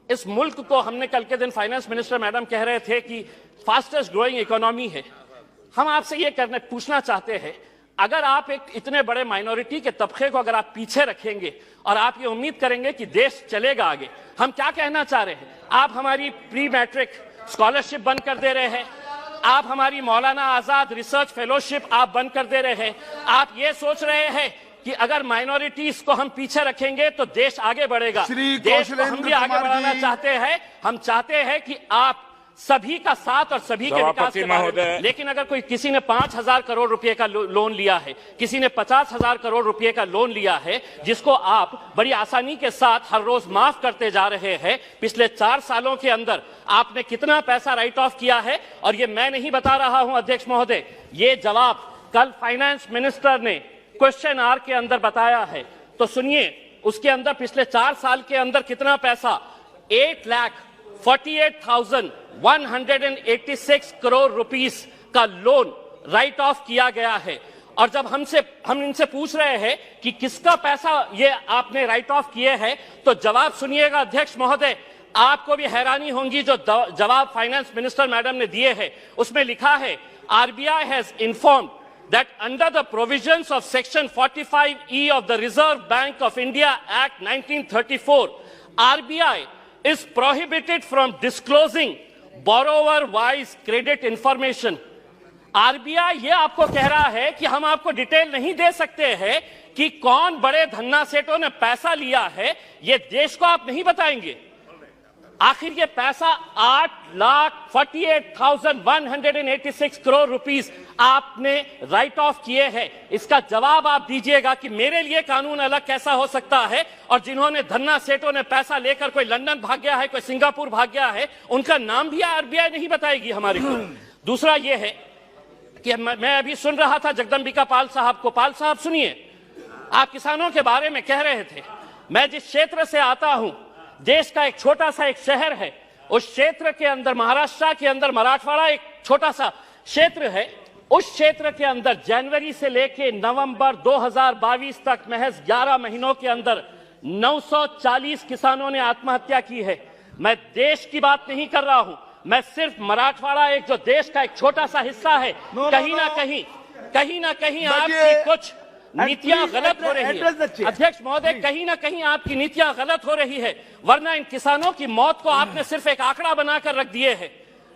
इस मुल्क को हमने कल के दिन फाइनेंस मिनिस्टर मैडम कह रहे थे कि फास्टेस्ट ग्रोइंग इकोनॉमी है। हम आपसे ये पूछना चाहते हैं, अगर आप एक इतने बड़े माइनॉरिटी के तबके को अगर आप पीछे रखेंगे और आप ये उम्मीद करेंगे कि देश चलेगा आगे, हम क्या कहना चाह रहे हैं? आप हमारी प्री मैट्रिक स्कॉलरशिप बंद कर दे रहे हैं, आप हमारी मौलाना आजाद रिसर्च फेलोशिप आप बंद कर दे रहे हैं, आप ये सोच रहे हैं कि अगर माइनॉरिटीज को हम पीछे रखेंगे तो देश आगे बढ़ेगा। देश को हम भी आगे बढ़ाना चाहते हैं। हम चाहते हैं कि आप सभी का साथ और सभी के विकास के बारे में, लेकिन अगर कोई किसी ने 5,000 करोड़ रुपए का लोन लिया है, किसी ने 50,000 करोड़ रुपए का लोन लिया है, जिसको आप बड़ी आसानी के साथ हर रोज माफ करते जा रहे हैं, पिछले 4 सालों के अंदर आपने कितना पैसा राइट ऑफ किया है? और ये मैं नहीं बता रहा हूं अध्यक्ष महोदय, ये जवाब कल फाइनेंस मिनिस्टर ने क्वेश्चन आवर के अंदर बताया है। तो सुनिए, उसके अंदर पिछले 4 साल के अंदर कितना पैसा 8,48,186 करोड़ रुपीस का लोन राइट ऑफ किया गया है। और जब हम इनसे पूछ रहे हैं कि किसका पैसा ये आपने राइट ऑफ किए हैं, तो जवाब सुनिएगा अध्यक्ष महोदय, आपको भी हैरानी होगी जो जवाब फाइनेंस मिनिस्टर मैडम ने दिए हैं। उसमें लिखा है, RBI has informed that under the provisions of section 45E of the Reserve Bank of India Act 1934, RBI is prohibited from disclosing borrower-wise credit information. RBI ये आपको कह रहा है कि हम आपको डिटेल नहीं दे सकते हैं कि कौन बड़े धन्ना सेठों ने पैसा लिया है, ये देश को आप नहीं बताएंगे। आखिर ये पैसा 8,48,186 करोड़ रुपीस आपने राइट ऑफ किए हैं। इसका जवाब आप दीजिएगा कि मेरे लिए कानून अलग कैसा हो सकता है, और जिन्होंने धन्ना सेठों ने पैसा लेकर कोई लंदन भाग गया है, कोई सिंगापुर भाग गया है, उनका नाम भी RBI नहीं बताएगी हमारे को। दूसरा ये है कि मैं अभी सुन रहा था जगदम्बिका पाल साहब को। पाल साहब सुनिए, आप किसानों के बारे में कह रहे थे। मैं जिस क्षेत्र से आता हूं, देश का एक छोटा सा एक शहर है, उस क्षेत्र के अंदर महाराष्ट्र के अंदर मराठवाड़ा एक छोटा सा क्षेत्र है। उस क्षेत्र के अंदर जनवरी से लेके नवंबर 2022 तक महज 11 महीनों के अंदर 940 किसानों ने आत्महत्या की है। मैं देश की बात नहीं कर रहा हूं, मैं सिर्फ मराठवाड़ा एक जो देश का एक छोटा सा हिस्सा है, कहीं ना कहीं आपकी कुछ नीतियां गलत हो रही है अध्यक्ष महोदय, कहीं ना कहीं आपकी नीतियां गलत हो रही है। वरना इन किसानों की मौत को आपने सिर्फ एक आंकड़ा बनाकर रख दिए हैं।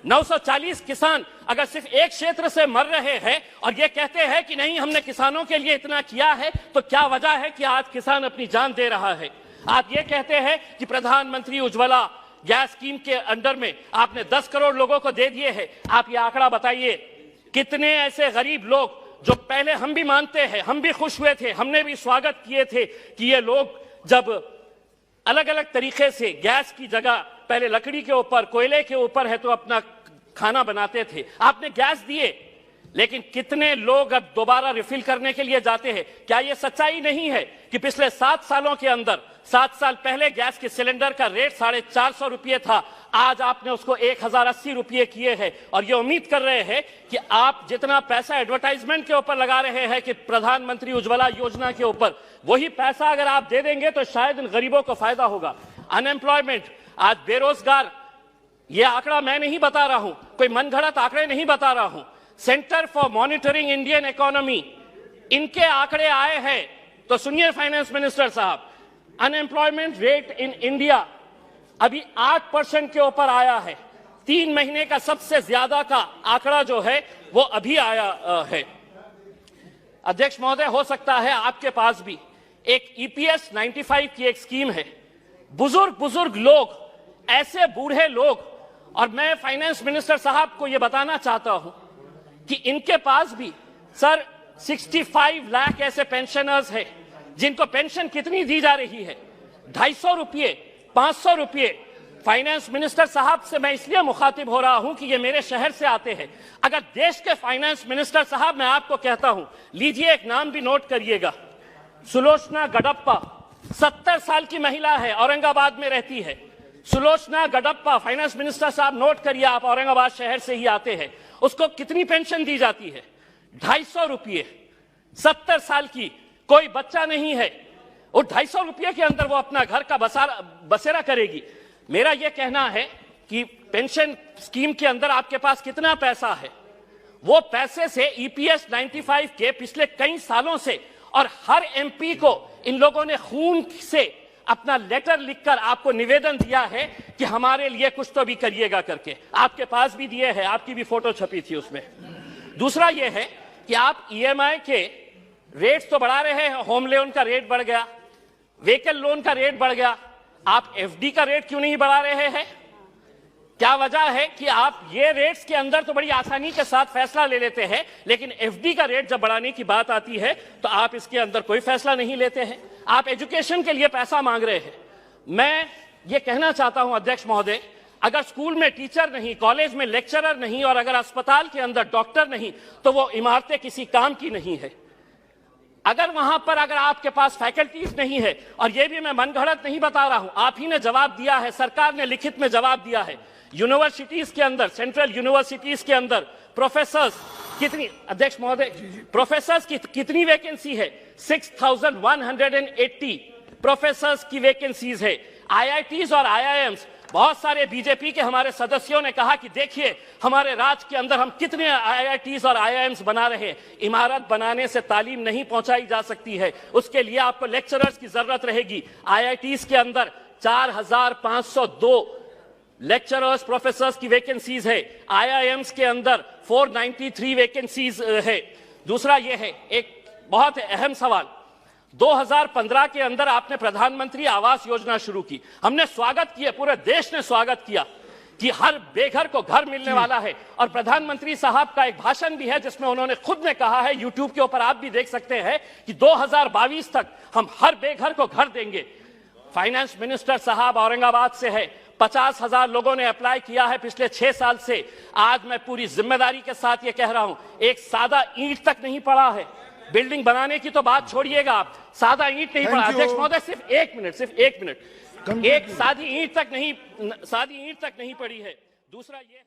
940 किसान अगर सिर्फ एक क्षेत्र से मर रहे हैं और ये कहते हैं कि नहीं हमने किसानों के लिए इतना किया है, तो क्या वजह है कि आज किसान अपनी जान दे रहा है? आप ये कहते हैं कि प्रधानमंत्री उज्ज्वला गैस स्कीम के अंडर में आपने 10 करोड़ लोगों को दे दिए हैं। आप ये आंकड़ा बताइए, कितने ऐसे गरीब लोग जो पहले हम भी मानते हैं, हम भी खुश हुए थे, हमने भी स्वागत किए थे कि ये लोग जब अलग अलग तरीके से गैस की जगह पहले लकड़ी के ऊपर, कोयले के ऊपर है तो अपना खाना बनाते थे, आपने गैस दिए, लेकिन कितने लोग अब दोबारा रिफिल करने के लिए जाते हैं? क्या यह सच्चाई नहीं है कि पिछले 7 सालों के अंदर, 7 साल पहले गैस के सिलेंडर का रेट 450 रुपये था, आज आपने उसको 1080 रुपये किए हैं, और ये उम्मीद कर रहे हैं कि आप जितना पैसा एडवर्टाइजमेंट के ऊपर लगा रहे हैं कि प्रधानमंत्री उज्ज्वला योजना के ऊपर, वही पैसा अगर आप दे देंगे तो शायद इन गरीबों को फायदा होगा। अनएम्प्लॉयमेंट, आज बेरोजगार, ये आंकड़ा मैं नहीं बता रहा हूं, कोई मनगढ़ंत आंकड़े नहीं बता रहा हूं, centre for monitoring Indian economy इनके आंकड़े आए हैं। तो सुनिए फाइनेंस मिनिस्टर साहब, अनएम्प्लॉयमेंट रेट इन इंडिया अभी 8% के ऊपर आया है। 3 महीने का सबसे ज्यादा का आंकड़ा जो है वो अभी आया है। अध्यक्ष महोदय, हो सकता है आपके पास भी एक EPS 95 की एक स्कीम है। बुजुर्ग लोग, ऐसे बूढ़े लोग, और मैं फाइनेंस मिनिस्टर साहब को यह बताना चाहता हूं कि इनके पास भी सर 65 लाख ऐसे पेंशनर्स हैं जिनको पेंशन कितनी दी जा रही है? 250 रुपये, 500 रुपये। फाइनेंस मिनिस्टर साहब से मैं इसलिए मुखातिब हो रहा हूं कि ये मेरे शहर से आते हैं। अगर देश के फाइनेंस मिनिस्टर साहब, मैं आपको कहता हूं, लीजिए एक नाम भी नोट करिएगा, सुलोचना गडप्पा, 70 साल की महिला है, औरंगाबाद में रहती है। सुलोचना गडप्पा, फाइनेंस मिनिस्टर साहब नोट करिए, आप औरंगाबाद शहर से ही आते हैं। उसको कितनी पेंशन दी जाती है? 250 रुपये। 70 साल की, कोई बच्चा नहीं है, और 250 रुपये के अंदर वो अपना घर का बसेरा करेगी। मेरा यह कहना है कि पेंशन स्कीम के अंदर आपके पास कितना पैसा है, वो पैसे से ईपीएस 95 के पिछले कई सालों से और हर एमपी को इन लोगों ने खून से अपना लेटर लिखकर आपको निवेदन दिया है कि हमारे लिए कुछ तो भी करिएगा करके, आपके पास भी दिए हैं, आपकी भी फोटो छपी थी उसमें। दूसरा यह है कि आप ईएमआई के रेट्स तो बढ़ा रहे हैं, होम लोन का रेट बढ़ गया, व्हीकल लोन का रेट बढ़ गया, आप एफडी का रेट क्यों नहीं बढ़ा रहे हैं? क्या वजह है कि आप ये रेट्स के अंदर तो बड़ी आसानी के साथ फैसला ले लेते हैं, लेकिन एफडी का रेट जब बढ़ाने की बात आती है तो आप इसके अंदर कोई फैसला नहीं लेते हैं। आप एजुकेशन के लिए पैसा मांग रहे हैं। मैं ये कहना चाहता हूं अध्यक्ष महोदय, अगर स्कूल में टीचर नहीं, कॉलेज में लेक्चरर नहीं और अगर अस्पताल के अंदर डॉक्टर नहीं तो वो इमारतें किसी काम की नहीं है। अगर वहां पर अगर आपके पास फैकल्टीज नहीं है, और ये भी मैं मनगढ़ंत नहीं बता रहा हूं, आप ही ने जवाब दिया है, सरकार ने लिखित में जवाब दिया है, यूनिवर्सिटीज के अंदर, सेंट्रल यूनिवर्सिटीज के अंदर प्रोफेसर्स कितनी, अध्यक्ष महोदय, प्रोफेसर्स की कितनी वैकेंसी है? 6180 प्रोफेसर्स की वैकेंसीज है। आईआईटीज और आईआईएम्स, बहुत सारे बीजेपी के हमारे सदस्यों ने कहा कि देखिए हमारे राज्य के अंदर हम कितने आईआईटीज और आईआईएम्स बना रहे हैं। इमारत बनाने से तालीम नहीं पहुंचाई जा सकती है, उसके लिए आपको लेक्चरर्स की जरूरत रहेगी। आईआईटीज के अंदर 4502 लेक्चरर्स प्रोफेसर्स की वैकेंसीज है, आईआईएम्स के अंदर 493 वैकेंसीज है। दूसरा यह है, एक बहुत अहम सवाल, 2015 के अंदर आपने प्रधानमंत्री आवास योजना शुरू की, हमने स्वागत किया, पूरे देश ने स्वागत किया कि हर बेघर को घर मिलने वाला है। और प्रधानमंत्री साहब का एक भाषण भी है जिसमें उन्होंने खुद ने कहा है, यूट्यूब के ऊपर आप भी देख सकते हैं, कि 2022 तक हम हर बेघर को घर देंगे। फाइनेंस मिनिस्टर साहब औरंगाबाद से है, 50,000 लोगों ने अप्लाई किया है पिछले 6 साल से। आज मैं पूरी जिम्मेदारी के साथ ये कह रहा हूं, एक सादा ईंट तक नहीं पड़ा है। बिल्डिंग बनाने की तो बात छोड़िएगा आप, सादा ईंट नहीं पड़ा। अध्यक्ष महोदय सिर्फ एक मिनट, एक सादी ईंट तक नहीं पड़ी है। दूसरा ये है